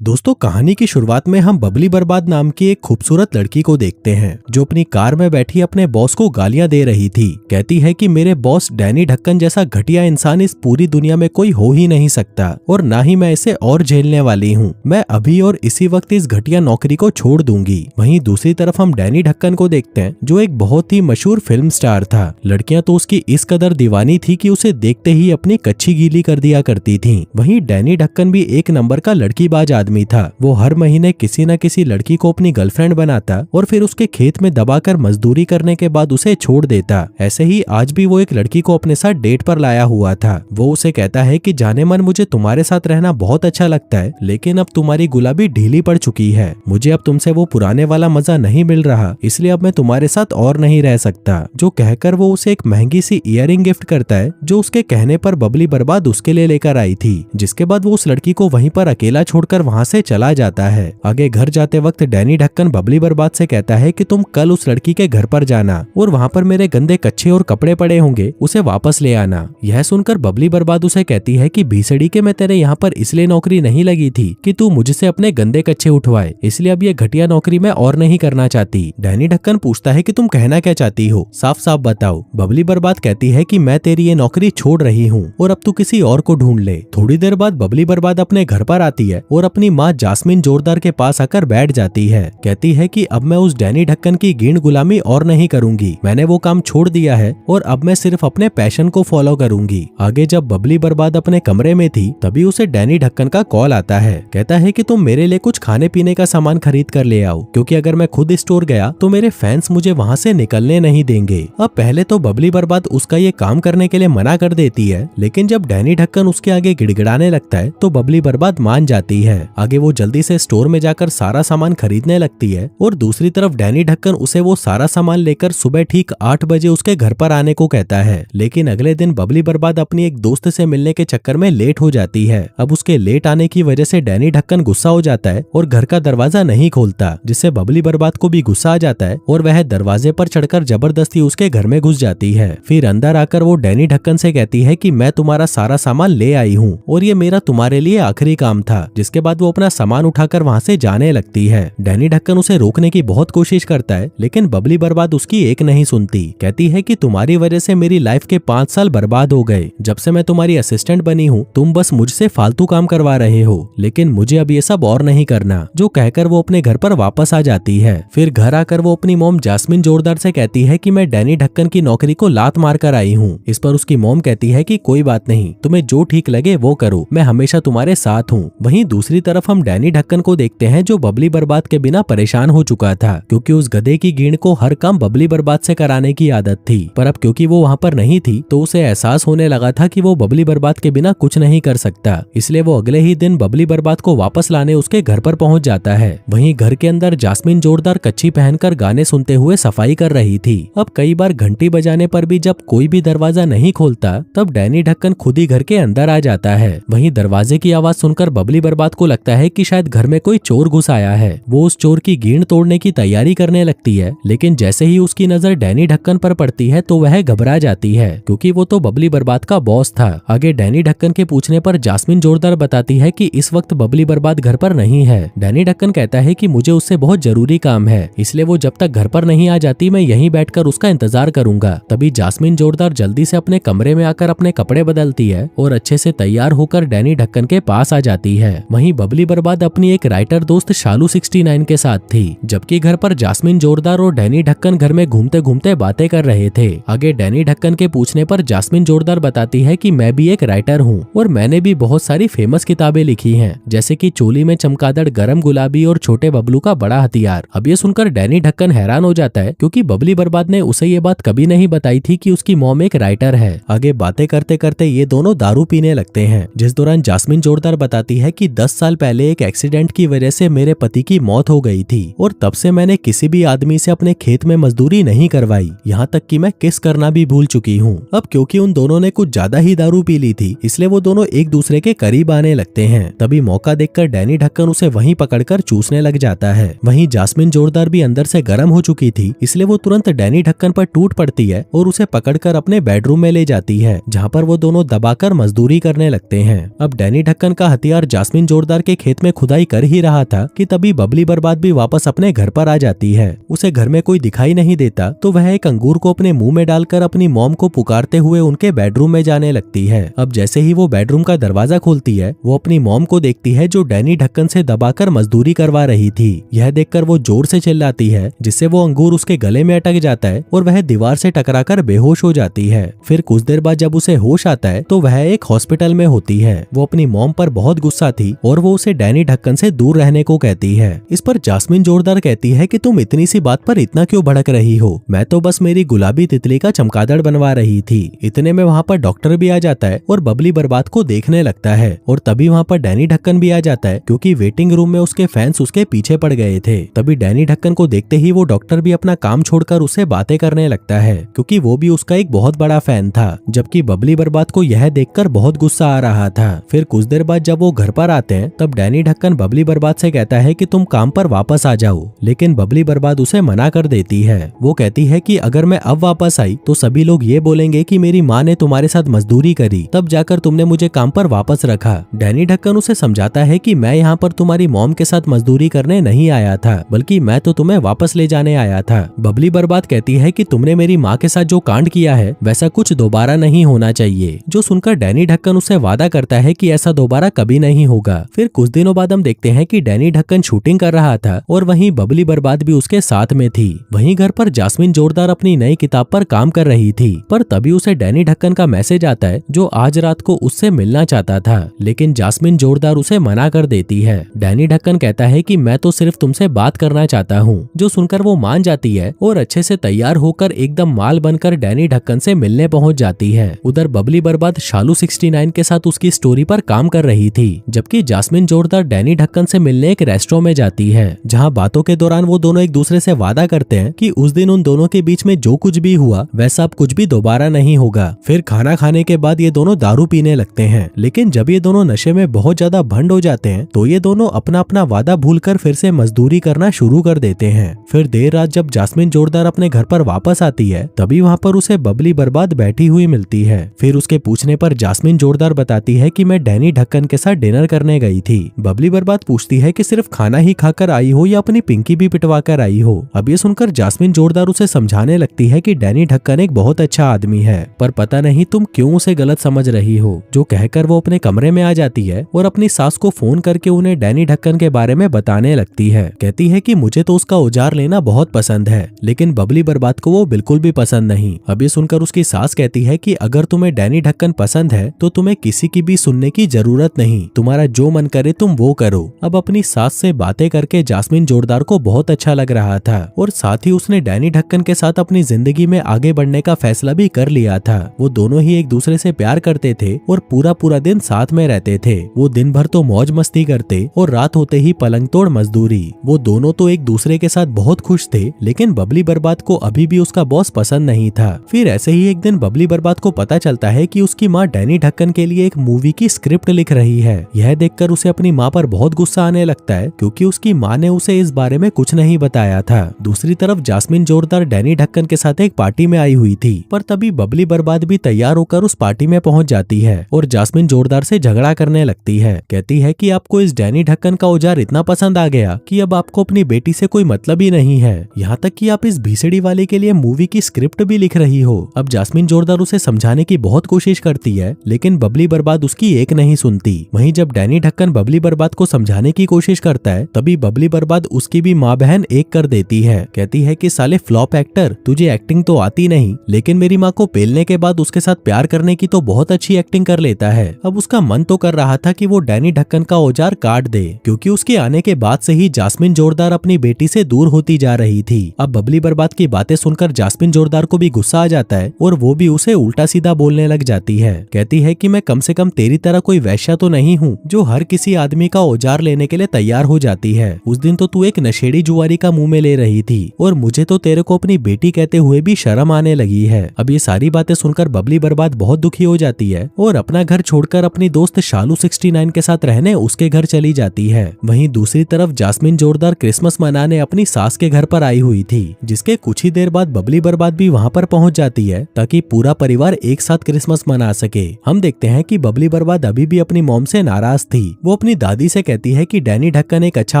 दोस्तों, कहानी की शुरुआत में हम बबली बर्बाद नाम की एक खूबसूरत लड़की को देखते हैं जो अपनी कार में बैठी अपने बॉस को गालियां दे रही थी। कहती है कि मेरे बॉस डैनी ढक्कन जैसा घटिया इंसान इस पूरी दुनिया में कोई हो ही नहीं सकता और ना ही मैं इसे और झेलने वाली हूँ। मैं अभी और इसी वक्त इस घटिया नौकरी को छोड़ दूंगी। वहीं दूसरी तरफ हम डैनी ढक्कन को देखते हैं जो एक बहुत ही मशहूर फिल्म स्टार था। लड़कियां तो उसकी इस कदर दीवानी थी कि उसे देखते ही अपनी कच्ची गीली कर दिया करती थी। वहीं डैनी ढक्कन भी एक नंबर का लड़कीबाज आदमी था। वो हर महीने किसी न किसी लड़की को अपनी गर्लफ्रेंड बनाता और फिर उसके खेत में दबाकर मजदूरी करने के बाद उसे छोड़ देता। ऐसे ही आज भी वो एक लड़की को अपने साथ डेट पर लाया हुआ था। वो उसे कहता है कि जाने मन मुझे तुम्हारे साथ रहना बहुत अच्छा लगता है, लेकिन अब तुम्हारी गुलाबी ढीली पड़ चुकी है। मुझे अब तुमसे वो पुराने वाला मजा नहीं मिल रहा, इसलिए अब मैं तुम्हारे साथ और नहीं रह सकता। जो कहकर वो उसे एक महंगी सी इयररिंग गिफ्ट करता है जो उसके कहने पर बबली बर्बाद उसके लिए लेकर आई थी। जिसके बाद वो उस लड़की को वहीं पर अकेला छोड़कर वहां से चला जाता है। आगे घर जाते वक्त डैनी ढक्कन बबली बर्बाद से कहता है कि तुम कल उस लड़की के घर पर जाना और वहां पर मेरे गंदे कच्छे और कपड़े पड़े होंगे, उसे वापस ले आना। यह सुनकर बबली बर्बाद उसे कहती है कि भीसड़ी के मैं तेरे यहाँ पर इसलिए नौकरी नहीं लगी थी कि तू मुझसे अपने गंदे कच्छे उठवाए, इसलिए अब ये घटिया नौकरी मैं और नहीं करना चाहती। डैनी ढक्कन पूछता है कि तुम कहना क्या चाहती हो, साफ साफ बताओ। बबली बर्बाद कहती है कि मैं तेरी ये नौकरी छोड़ रही हूँ और अब तू किसी और को ढूंढ ले। थोड़ी देर बाद बबली बर्बाद अपने घर पर आती है और अपनी माँ जास्मिन जोरदार के पास आकर बैठ जाती है। कहती है कि अब मैं उस डैनी ढक्कन की गीण गुलामी और नहीं करूंगी, मैंने वो काम छोड़ दिया है और अब मैं सिर्फ अपने पैशन को फॉलो करूंगी। आगे जब बबली बर्बाद अपने कमरे में थी तभी उसे डैनी ढक्कन का कॉल आता है। कहता है कि तुम मेरे लिए कुछ खाने पीने का सामान खरीद कर ले आओ, क्योंकि अगर मैं खुद स्टोर गया तो मेरे फैंस मुझे वहाँ से निकलने नहीं देंगे। अब पहले तो बबली बर्बाद उसका ये काम करने के लिए मना कर देती है, लेकिन जब डैनी ढक्कन उसके आगे गिड़गिड़ाने लगता है तो बबली बर्बाद मान जाती है। आगे वो जल्दी से स्टोर में जाकर सारा सामान खरीदने लगती है और दूसरी तरफ डैनी ढक्कन उसे वो सारा सामान लेकर सुबह ठीक 8 बजे उसके घर पर आने को कहता है। लेकिन अगले दिन बबली बर्बाद अपनी एक दोस्त से मिलने के चक्कर में लेट हो जाती है। अब उसके लेट आने की वजह से डैनी ढक्कन गुस्सा हो जाता है और घर का दरवाजा नहीं खोलता, जिससे बबली बर्बाद को भी गुस्सा आ जाता है और वह दरवाजे पर चढ़कर जबरदस्ती उसके घर में घुस जाती है। फिर अंदर आकर वो डैनी ढक्कन से कहती है कि मैं तुम्हारा सारा सामान ले आई हूँ और ये मेरा तुम्हारे लिए आखिरी काम था। जिसके बाद वो अपना सामान उठाकर वहाँ से जाने लगती है। डैनी ढक्कन उसे रोकने की बहुत कोशिश करता है, लेकिन बबली बर्बाद उसकी एक नहीं सुनती। कहती है कि तुम्हारी वजह से मेरी लाइफ के 5 साल बर्बाद हो गए। जब से मैं तुम्हारी असिस्टेंट बनी हूँ तुम बस मुझसे फालतू काम करवा रहे हो, लेकिन मुझे अब ये सब और नहीं करना। जो कहकर वो अपने घर पर वापस आ जाती है। फिर घर आकर वो अपनी मॉम जास्मिन जोरदार से कहती है कि मैं डैनी ढक्कन की नौकरी को लात मार कर आई हूँ। इस पर उसकी मॉम कहती है कि कोई बात नहीं, तुम्हें जो ठीक लगे वो करो, मैं हमेशा तुम्हारे साथ हूँ। वहीं दूसरी तरफ हम डैनी ढक्कन को देखते हैं जो बबली बर्बाद के बिना परेशान हो चुका था, क्योंकि उस गधे की गीण को हर काम बबली बर्बाद से कराने की आदत थी। पर अब क्योंकि वो वहाँ पर नहीं थी तो उसे एहसास होने लगा था कि वो बबली बर्बाद के बिना कुछ नहीं कर सकता। इसलिए वो अगले ही दिन बबली बर्बाद को वापस लाने उसके घर पर पहुंच जाता है। वहीं घर के अंदर जास्मिन जोरदार कच्ची पहनकर गाने सुनते हुए सफाई कर रही थी। अब कई बार घंटी बजाने पर भी जब कोई भी दरवाजा नहीं खोलता तब डैनी ढक्कन खुद ही घर के अंदर आ जाता है। वहीं दरवाजे की आवाज सुनकर बबली बर्बाद को लगता है कि शायद घर में कोई चोर घुस आया है। वो उस चोर की गीण तोड़ने की तैयारी करने लगती है, लेकिन जैसे ही उसकी नजर डैनी ढक्कन पर पड़ती है तो वह घबरा जाती है, क्योंकि वो तो बबली बर्बाद का बॉस था। आगे डैनी ढक्कन के पूछने पर जास्मिन जोरदार बताती है कि इस वक्त बबली बर्बाद घर पर नहीं है। डैनी ढक्कन कहता है कि मुझे उससे बहुत जरूरी काम है, इसलिए वो जब तक घर पर नहीं आ जाती मैं यहीं बैठकर उसका इंतजार करूंगा। तभी जास्मिन जोरदार जल्दी से अपने कमरे में आकर अपने कपड़े बदलती है और अच्छे से तैयार होकर डैनी ढक्कन के पास आ जाती है। वहीं बबली बर्बाद अपनी एक राइटर दोस्त शालू 69 के साथ थी, जबकि घर पर जास्मिन जोरदार और डैनी ढक्कन घर में घूमते घूमते बातें कर रहे थे। आगे डैनी ढक्कन के पूछने पर जास्मिन जोरदार बताती है कि मैं भी एक राइटर हूँ और मैंने भी बहुत सारी फेमस किताबें लिखी हैं, जैसे कि चोली में चमकादड़, गरम गुलाबी और छोटे बबलू का बड़ा हथियार। अब ये सुनकर डैनी ढक्कन हैरान हो जाता है, क्योंकि बबली बर्बाद ने उसे ये बात कभी नहीं बताई थी कि उसकी मॉम एक राइटर है। आगे बातें करते करते ये दोनों दारू पीने लगते हैं, जिस दौरान जास्मिन जोरदार बताती है कि 10 साल पहले एक एक्सीडेंट की वजह से मेरे पति की मौत हो गई थी और तब से मैंने किसी भी आदमी से अपने खेत में मजदूरी नहीं करवाई, यहाँ तक कि मैं किस करना भी भूल चुकी हूँ। अब क्योंकि उन दोनों ने कुछ ज्यादा ही दारू पी ली थी, इसलिए वो दोनों एक दूसरे के करीब आने लगते हैं। तभी मौका देखकर डैनी ढक्कन उसे वहीं पकड़कर चूसने लग जाता है। वहीं जास्मिन जोरदार भी अंदर से गर्म हो चुकी थी, इसलिए वो तुरंत डैनी ढक्कन पर टूट पड़ती है और उसे पकड़कर अपने बेडरूम में ले जाती है, जहाँ पर वो दोनों दबाकर मजदूरी करने लगते हैं। अब डैनी ढक्कन का हथियार जास्मिन जोरदार के खेत में खुदाई कर ही रहा था कि तभी बबली बर्बाद भी वापस अपने घर पर आ जाती है। उसे घर में कोई दिखाई नहीं देता तो वह एक अंगूर को अपने मुंह में डालकर अपनी मॉम को पुकारते हुए उनके बेडरूम में जाने लगती है। अब जैसे ही वो बेडरूम का दरवाजा खोलती है, वो अपनी मॉम को देखती है जो डैनी ढक्कन से दबाकर मजदूरी करवा रही थी। यह देखकर वो जोर से चिल्लाती है, जिससे वो अंगूर उसके गले में अटक जाता है और वह दीवार से टकराकर बेहोश हो जाती है। फिर कुछ देर बाद जब उसे होश आता है तो वह एक हॉस्पिटल में होती है। वो अपनी मॉम पर बहुत गुस्सा थी और वो उसे डैनी ढक्कन से दूर रहने को कहती है। इस पर जास्मिन जोरदार कहती है कि तुम इतनी सी बात पर इतना क्यों भड़क रही हो, मैं तो बस मेरी गुलाबी तितली का चमगादड़ बनवा रही थी। इतने में वहाँ पर डॉक्टर भी आ जाता है और बबली बर्बाद को देखने लगता है और तभी वहाँ पर डैनी ढक्कन भी आ जाता है क्योंकि वेटिंग रूम में उसके फैंस उसके पीछे पड़ गए थे। तभी डैनी ढक्कन को देखते ही वो डॉक्टर भी अपना काम छोड़कर उससे बातें करने लगता है क्योंकि वो भी उसका एक बहुत बड़ा फैन था, जबकि बबली बर्बाद को यह देखकर बहुत गुस्सा आ रहा था। फिर कुछ देर बाद जब वो घर पर आते हैं तब डैनी ढक्कन बबली बर्बाद से कहता है कि तुम काम पर वापस आ जाओ, लेकिन बबली बर्बाद उसे मना कर देती है। वो कहती है कि अगर मैं अब वापस आई तो सभी लोग ये बोलेंगे कि मेरी माँ ने तुम्हारे साथ मजदूरी करी, तब जाकर तुमने मुझे काम पर वापस रखा। डैनी ढक्कन उसे समझाता है कि मैं यहाँ पर तुम्हारी मॉम के साथ मजदूरी करने नहीं आया था, बल्कि मैं तो तुम्हें वापस ले जाने आया था। बबली बर्बाद कहती है कि तुमने मेरी माँ के साथ जो कांड किया है वैसा कुछ दोबारा नहीं होना चाहिए, जो सुनकर डैनी ढक्कन उससे वादा करता है कि ऐसा दोबारा कभी नहीं होगा। फिर कुछ दिनों बाद हम देखते हैं कि डैनी ढक्कन शूटिंग कर रहा था और वहीं बबली बर्बाद भी उसके साथ में थी। वहीं घर पर जास्मिन जोरदार अपनी नई किताब पर काम कर रही थी, पर तभी उसे डैनी ढक्कन का मैसेज आता है जो आज रात को उससे मिलना चाहता था, लेकिन जास्मिन जोरदार उसे मना कर देती है। डैनी ढक्कन कहता है कि मैं तो सिर्फ तुमसे बात करना चाहता हूँ, जो सुनकर वो मान जाती है और अच्छे से तैयार होकर एकदम माल बनकर डैनी ढक्कन से मिलने पहुंच जाती है। उधर बबली बर्बाद शालू 69 के साथ उसकी स्टोरी पर काम कर रही थी, जबकि जास्मिन जोरदार डैनी ढक्कन से मिलने एक रेस्टोरेंट में जाती है, जहां बातों के दौरान वो दोनों एक दूसरे से वादा करते हैं कि उस दिन उन दोनों के बीच में जो कुछ भी हुआ वैसा अब कुछ भी दोबारा नहीं होगा। फिर खाना खाने के बाद ये दोनों दारू पीने लगते हैं, लेकिन जब ये दोनों नशे में बहुत ज्यादा भंड हो जाते हैं तो ये दोनों अपना अपना वादा भूलकर फिर से मजदूरी करना शुरू कर देते हैं। फिर देर रात जब जास्मिन जोरदार अपने घर पर वापस आती है तभी वहाँ पर उसे बबली बर्बाद बैठी हुई मिलती है। फिर उसके पूछने पर जास्मिन जोरदार बताती है कि मैं डैनी ढक्कन के साथ डिनर करने गई थी। बबली बर्बाद पूछती है कि सिर्फ खाना ही खाकर आई हो या अपनी पिंकी भी पिटवा कर आई हो। अब ये सुनकर जास्मिन जोरदार उसे समझाने लगती है कि डैनी ढक्कन एक बहुत अच्छा आदमी है, पर पता नहीं तुम क्यों उसे गलत समझ रही हो। जो कहकर वो अपने कमरे में आ जाती है और अपनी सास को फोन करके उन्हें डैनी ढक्कन के बारे में बताने लगती है। कहती है कि मुझे तो उसका औजार लेना बहुत पसंद है, लेकिन बबली बर्बाद को वो बिल्कुल भी पसंद नहीं। अब ये सुनकर उसकी सास कहती है कि अगर तुम्हें डैनी ढक्कन पसंद है तो तुम्हें किसी की भी सुनने की जरूरत नहीं, तुम्हारा जो मन करे तुम वो करो। अब अपनी सास से बातें करके जास्मिन जोरदार को बहुत अच्छा लग रहा था और साथ ही उसने डैनी ढक्कन के साथ अपनी जिंदगी में आगे बढ़ने का फैसला भी कर लिया था। वो दोनों ही एक दूसरे से प्यार करते थे और पूरा पूरा दिन साथ में रहते थे। वो दिन भर तो मौज मस्ती करते और रात होते ही पलंग तोड़ मजदूरी। वो दोनों तो एक दूसरे के साथ बहुत खुश थे, लेकिन बबली बर्बाद को अभी भी उसका बॉस पसंद नहीं था। फिर ऐसे ही एक दिन बबली बर्बाद को पता चलता है कि उसकी माँ डैनी ढक्कन के लिए एक मूवी की स्क्रिप्ट लिख रही है। यह देखकर उसे अपनी माँ पर बहुत गुस्सा आने लगता है क्योंकि उसकी माँ ने उसे इस बारे में कुछ नहीं बताया था। दूसरी तरफ जास्मिन जोरदार डैनी ढक्कन के साथ एक पार्टी में आई हुई थी, पर तभी बबली बर्बाद भी तैयार होकर उस पार्टी में पहुंच जाती है और जास्मिन जोरदार से झगड़ा करने लगती है। कहती है कि आपको इस डैनी ढक्कन का औजार इतना पसंद आ गया कि अब आपको अपनी बेटी से कोई मतलब ही नहीं है, यहाँ तक कि आप इस भीसड़ी वाले के लिए मूवी की स्क्रिप्ट भी लिख रही हो। अब जास्मिन जोरदार उसे समझाने की बहुत कोशिश करती है, लेकिन बबली बर्बाद उसकी एक नहीं सुनती। वहीं जब डैनी ढक्कन बबली बर्बाद को समझाने की कोशिश करता है तभी बबली बर्बाद उसकी भी माँ बहन एक कर देती है। कहती है कि साले फ्लॉप एक्टर, तुझे एक्टिंग तो आती नहीं, लेकिन मेरी माँ को पेलने के बाद उसके साथ प्यार करने की तो बहुत अच्छी एक्टिंग कर लेता है। अब उसका मन तो कर रहा था कि वो डैनी ढक्कन का औजार काट दे, क्योंकि उसके आने के बाद से ही जास्मिन जोरदार अपनी बेटी से दूर होती जा रही थी। अब बबली बर्बाद की बातें सुनकर जास्मिन जोरदार को भी गुस्सा आ जाता है और वो भी उसे उल्टा सीधा बोलने लग जाती है। कहती है कि मैं कम से कम तेरी तरह कोई वैश्या तो नहीं हूँ जो हर किसी आदमी का औजार लेने के लिए तैयार हो जाती है। उस दिन तो तू एक नशेड़ी जुआरी का मुंह में ले रही थी और मुझे तो तेरे को अपनी बेटी कहते हुए भी शर्म आने लगी है। अब ये सारी बातें सुनकर बबली बर्बाद बहुत दुखी हो जाती है और अपना घर छोड़कर अपनी दोस्त शालू 69 के साथ रहने उसके घर चली जाती है। वहीं दूसरी तरफ जास्मिन जोरदार क्रिसमस मनाने अपनी सास के घर पर आई हुई थी, जिसके कुछ ही देर बाद बबली बर्बाद भी वहाँ पर पहुँच जाती है ताकि पूरा परिवार एक साथ क्रिसमस मना सके। हम देखते हैं कि बबली बर्बाद अभी भी अपनी मॉम से नाराज थी। वो अपनी दादी से कहती है कि डैनी ढक्कन एक अच्छा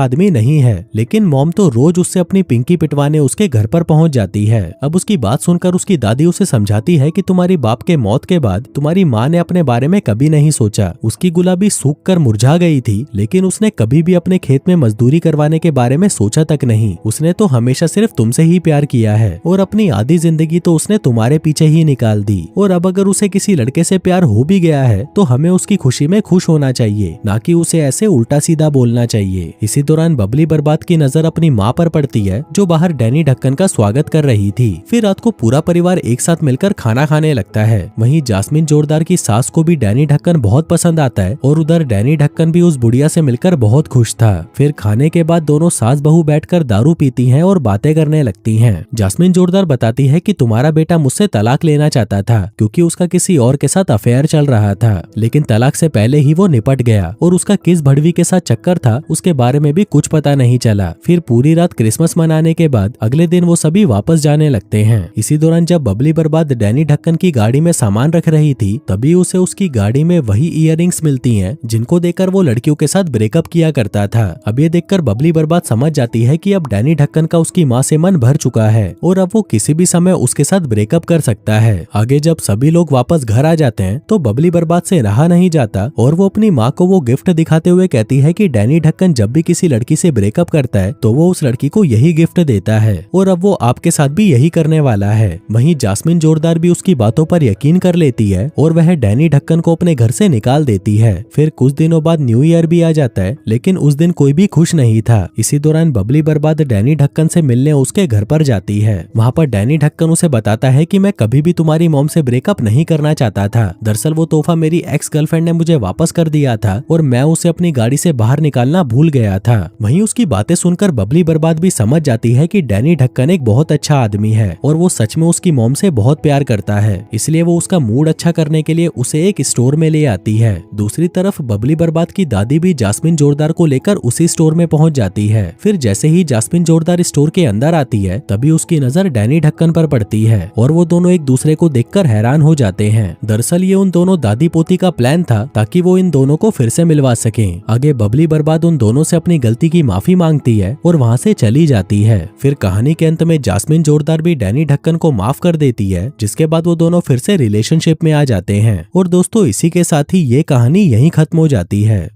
आदमी नहीं है, लेकिन मॉम तो रोज उससे अपनी पिंकी पिटवाने उसके घर पर पहुंच जाती है। अब उसकी बात सुनकर उसकी दादी उसे समझाती है कि तुम्हारी बाप के मौत के बाद तुम्हारी माँ ने अपने बारे में कभी नहीं सोचा। उसकी गुलाबी सूख कर मुरझा गई थी, लेकिन उसने कभी भी अपने खेत में मजदूरी करवाने के बारे में सोचा तक नहीं। उसने तो हमेशा सिर्फ तुमसे ही प्यार किया है और अपनी आधी जिंदगी तो उसने तुम्हारे पीछे ही निकाल दी। और अब अगर उसे किसी लड़के से प्यार हो भी गया है तो हमें उसकी खुशी में खुश होना चाहिए, ना कि उसे ऐसे उल्टा सीधा बोलना चाहिए। इसी दौरान बबली बर्बाद की नजर अपनी माँ पर पड़ती है, जो बाहर डैनी ढक्कन का स्वागत कर रही थी। फिर रात को पूरा परिवार एक साथ मिलकर खाना खाने लगता है। वहीं जास्मिन जोरदार की सास को भी डैनी ढक्कन बहुत पसंद आता है और उधर डैनी ढक्कन भी उस बुढ़िया से मिलकर बहुत खुश था। फिर खाने के बाद दोनों सास बहू बैठकर दारू पीती हैं और बातें करने लगती हैं। जास्मिन जोरदार बताती है कि तुम्हारा बेटा मुझसे तलाक लेना चाहता था क्योंकि उसका किसी और के साथ अफेयर चल रहा था, लेकिन तलाक से पहले ही वो निपट गया और उसका किस भड़वी के साथ चक्कर था उसके बारे में भी कुछ पता नहीं चला। फिर पूरी रात क्रिसमस मनाने के बाद अगले दिन वो सभी वापस जाने लगते हैं। इसी दौरान जब बबली बर्बाद डैनी ढक्कन की गाड़ी में सामान रख रही थी, तभी उसे उसकी गाड़ी में वही इयररिंग्स मिलती हैं जिनको देखकर वो लड़कियों के साथ ब्रेकअप किया करता था। अब ये देखकर बबली बर्बाद समझ जाती है कि अब डैनी ढक्कन का उसकी माँ से मन भर चुका है और अब वो किसी भी समय उसके साथ ब्रेकअप कर सकता है। आगे जब सभी लोग वापस घर आ जाते हैं तो बबली बर्बाद से रहा नहीं जाता और वो अपनी माँ को वो गिफ्ट दिखाते हुए कहती है कि डैनी ढक्कन जब भी किसी लड़की से ब्रेकअप करता है तो वो उस लड़की को यही गिफ्ट देता है और अब वो आपके साथ भी यही करने वाला है। वहीं जास्मिन जोरदार भी उसकी बातों पर यकीन कर लेती है और वह डैनी ढक्कन को अपने घर से निकाल देती है। फिर कुछ दिनों बाद न्यू ईयर भी आ जाता है, लेकिन उस दिन कोई भी खुश नहीं था। इसी दौरान बबली बर्बाद डैनी ढक्कन से मिलने उसके घर पर जाती है। वहाँ पर डैनी ढक्कन उसे बताता है कि मैं कभी भी तुम्हारी मॉम से ब्रेकअप नहीं करना चाहता था। दरअसल वो तोहफा मेरी एक्स गर्लफ्रेंड ने मुझे वापस कर दिया था और मैं उसे अपनी गाड़ी से बाहर निकालना भूल गया था। वहीं उसकी बातें सुनकर बबली बर्बाद भी समझ जाती है कि डैनी ढक्कन एक बहुत अच्छा आदमी है और वो सच में उसकी मॉम से बहुत प्यार करता है, इसलिए वो उसका मूड अच्छा करने के लिए उसे एक स्टोर में ले आती है। दूसरी तरफ बबली बर्बाद की दादी भी जास्मिन जोरदार को लेकर उसी स्टोर में पहुंच जाती है। फिर जैसे ही जास्मिन जोरदार स्टोर के अंदर आती है तभी उसकी नजर डैनी ढक्कन पर पड़ती है और वो दोनों एक दूसरे को देखकर हैरान हो जाते हैं। दरअसल ये उन दोनों दादी पोती का प्लान था ताकि वो इन दोनों को फिर से मिलवा सकें। आगे बबली बर्बाद उन दोनों से अपनी गलती की माफी मांगती है और वहाँ से चली जाती है। फिर कहानी के अंत में जास्मिन जोरदार भी डैनी ढक्कन को माफ कर देती है, जिसके बाद वो दोनों फिर से रिलेशनशिप में आ जाते हैं। और दोस्तों, इसी के साथ ही ये कहानी यहीं खत्म हो जाती है।